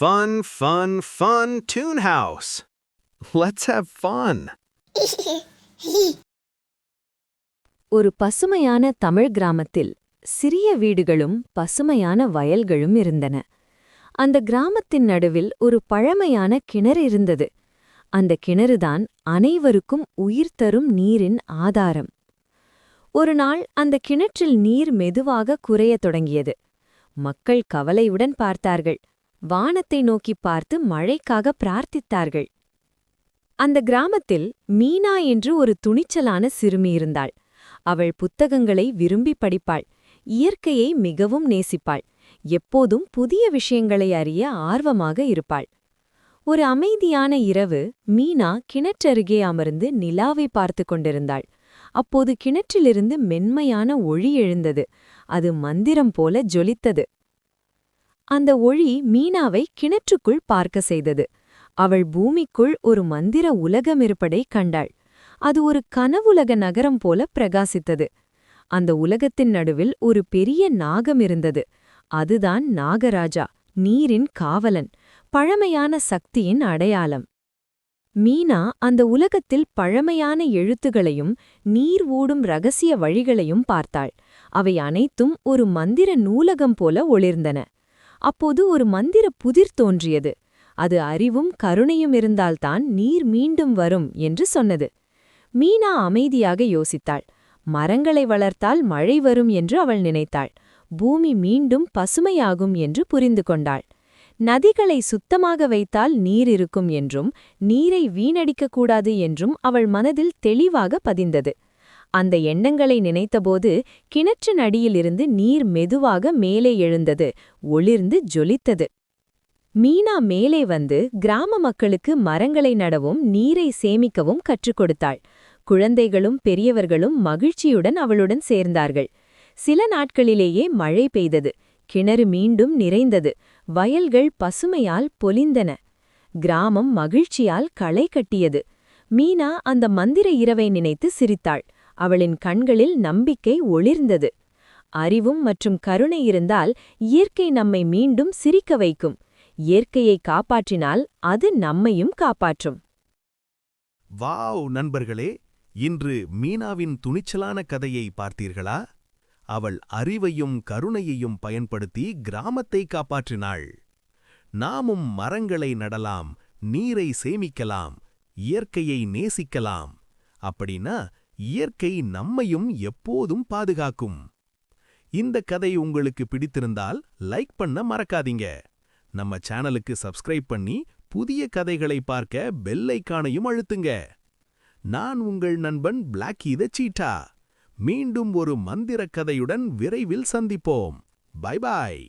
Fun, fun, fun Toon House. Let's have fun. ஒரு பசுமையான தமிழ் கிராமத்தில் சிறிய வீடுகளும் பசுமையான வயல்களும் இருந்தன. அந்த கிராமத்தின் நடுவில் ஒரு பழமையான கிணறு இருந்தது. அந்த கிணறுதான் அனைவருக்கும் உயிர் தரும் நீரின் ஆதாரம். ஒரு நாள் அந்த கிணற்றில் நீர் மெதுவாக குறையத் தொடங்கியது. மக்கள் கவலையுடன் பார்த்தார்கள். வானத்தை நோக்கி பார்த்து மழைக்காக பிரார்த்தித்தார்கள். அந்த கிராமத்தில் மீனா என்று ஒரு துணிச்சலான சிறுமி இருந்தாள். அவள் புத்தகங்களை விரும்பி படிப்பாள். இயற்கையை மிகவும் நேசிப்பாள். எப்போதும் புதிய விஷயங்களை அறிய ஆர்வமாக இருப்பாள். ஒரு அமைதியான இரவு மீனா கிணற்றருகே அமர்ந்து நிலாவை பார்த்து கொண்டிருந்தாள். அப்போது கிணற்றிலிருந்து மென்மையான ஒளி எழுந்தது. அது மந்திரம் போல ஜொலித்தது. அந்த ஒளி மீனாவை கிணற்றுக்குள் பார்க்க செய்தது. அவள் பூமிக்குள் ஒரு மந்திர உலகம் இருப்பதைக் கண்டாள். அது ஒரு கனவுலக நகரம் போல பிரகாசித்தது. அந்த உலகத்தின் நடுவில் ஒரு பெரிய நாகம் இருந்தது. அதுதான் நாகராஜா, நீரின் காவலன், பழமையான சக்தியின் அடையாளம். மீனா அந்த உலகத்தில் பழமையான எழுத்துகளையும் நீர் ஊடும் ரகசிய வழிகளையும் பார்த்தாள். அவை அனைத்தும் ஒரு மந்திர நூலகம் போல ஒளிர்ந்தன. அப்போது ஒரு மந்திர புதிர் தோன்றியது. அது அறிவும் கருணையும் இருந்தால்தான் நீர் மீண்டும் வரும் என்று சொன்னது. மீனா அமைதியாக யோசித்தாள். மரங்களை வளர்த்தால் மழை வரும் என்று அவள் நினைத்தாள். பூமி மீண்டும் பசுமையாகும் என்று புரிந்து கொண்டாள். நதிகளை சுத்தமாக வைத்தால் நீர் இருக்கும் என்றும் நீரை வீணடிக்கக்கூடாது என்றும் அவள் மனதில் தெளிவாக பதிந்தது. அந்த எண்ணங்களை நினைத்தபோது கிணற்றின் அடியிலிருந்து நீர் மெதுவாக மேலே எழுந்தது, ஒளிர்ந்து ஜொலித்தது. மீனா மேலே வந்து கிராம மக்களுக்கு மரங்களை நடவும் நீரை சேமிக்கவும் கற்றுக் கொடுத்தாள். குழந்தைகளும் பெரியவர்களும் மகிழ்ச்சியுடன் அவளுடன் சேர்ந்தார்கள். சில நாட்களிலேயே மழை பெய்தது. கிணறு மீண்டும் நிறைந்தது. வயல்கள் பசுமையால் பொலிந்தன. கிராமம் மகிழ்ச்சியால் களை கட்டியது. மீனா அந்த மந்திர இரவை நினைத்து சிரித்தாள். அவளின் கண்களில் நம்பிக்கை ஒளிர்ந்தது. அறிவும் மற்றும் கருணை இருந்தால் இயற்கை நம்மை மீண்டும் சிரிக்க வைக்கும். இயற்கையை காப்பாற்றினால் அது நம்மையும் காப்பாற்றும். வாவ் நண்பர்களே, இன்று மீனாவின் துணிச்சலான கதையை பார்த்தீர்களா? அவள் அறிவையும் கருணையையும் பயன்படுத்தி கிராமத்தை காப்பாற்றினாள். நாமும் மரங்களை நடலாம், நீரை சேமிக்கலாம், இயற்கையை நேசிக்கலாம். அப்படின்னா இயற்கை நம்மையும் எப்போதும் பாதுகாக்கும். இந்த கதை உங்களுக்கு பிடித்திருந்தால் லைக் பண்ண மறக்காதீங்க. நம்ம சேனலுக்கு சப்ஸ்கிரைப் பண்ணி புதிய கதைகளை பார்க்க பெல் ஐகானையும் அழுத்துங்க. நான் உங்கள் நண்பன் பிளாக்கி தி சீட்டா. மீண்டும் ஒரு மந்திர கதையுடன் விரைவில் சந்திப்போம். Bye bye.